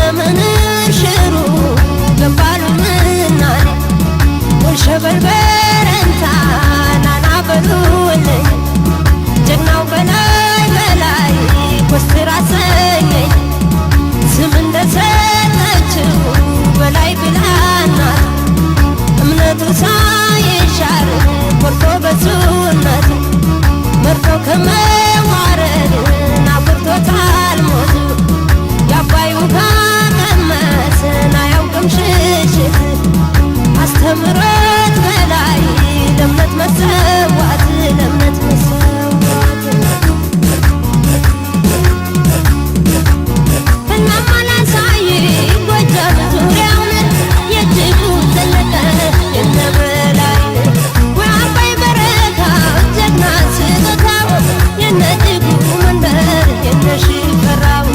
ከነምን ሽሩ ገባሉምና ወሸበል በረንታ ናና በሉልኝ ጀግናው በላይ በላይ ኮስትር አሰኘኝ ስም እንደሰጠችው በላይ ብላና እምነቱ ሳይሻር ኮርቶ በሱነቱ መርቶ ከመዋረድ ናኩርቶታል ሞቱ የአባይ ውሃ ቀመሰን አያውቅም ሽሽት አስተምሮት በላይ ለእምነት መሰዋት ለእምነት መሰዋት እናማ ላሳይ ጎጃም ዙሪያውን የእጅጉ ዘለቀ የነበላይ ወይ አባይ በረካው ጀግና ስጦታው የነጅጉ መንደር የነሽፈራው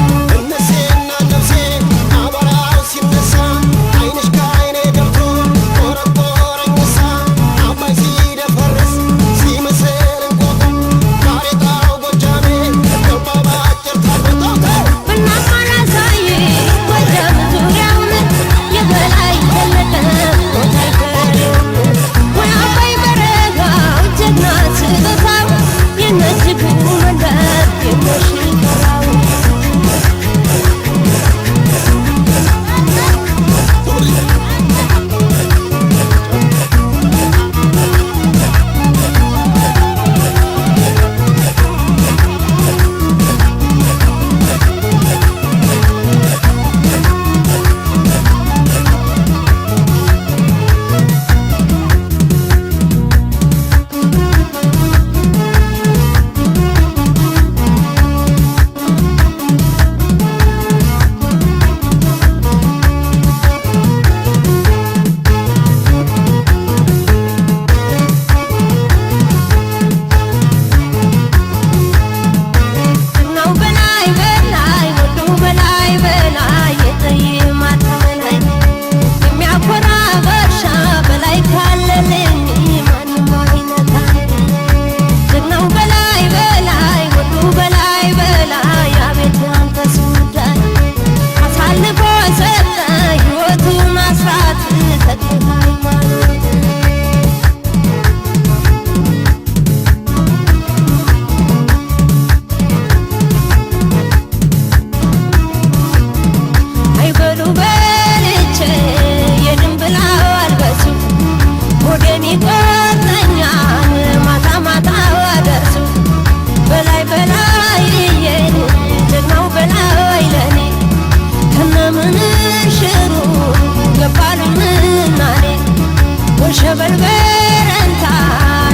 ሸበል በረንታ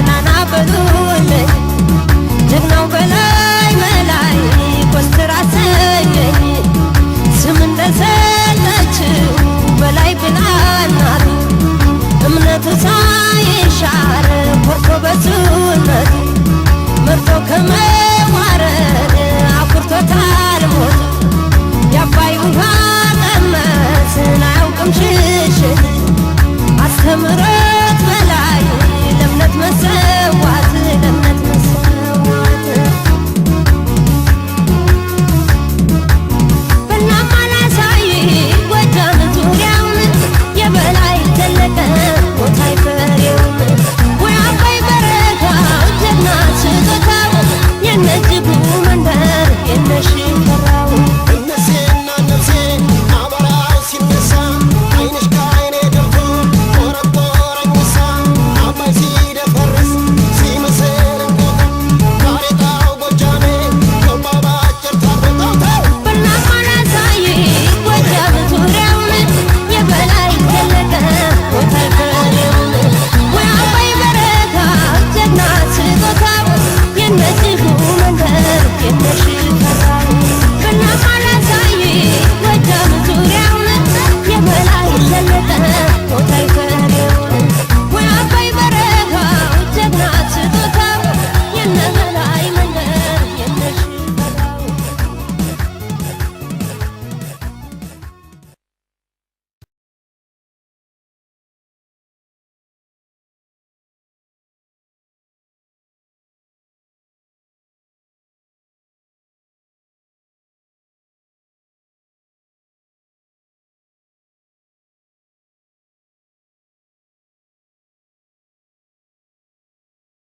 ናና በሉልኝ ጀግናው በላይ በላይ ኮስትር አሰኘኝ ስም እንደሰጠችው በላይ ብላናቱ እምነቱ ሳይሻር ኮርቶ በሱነቱ መርቶ ከመዋረድ አኩርቶታል ሞቱ የአባይ ውሃ ቀመሰን አያውቅም ሽሽት አስተምሮ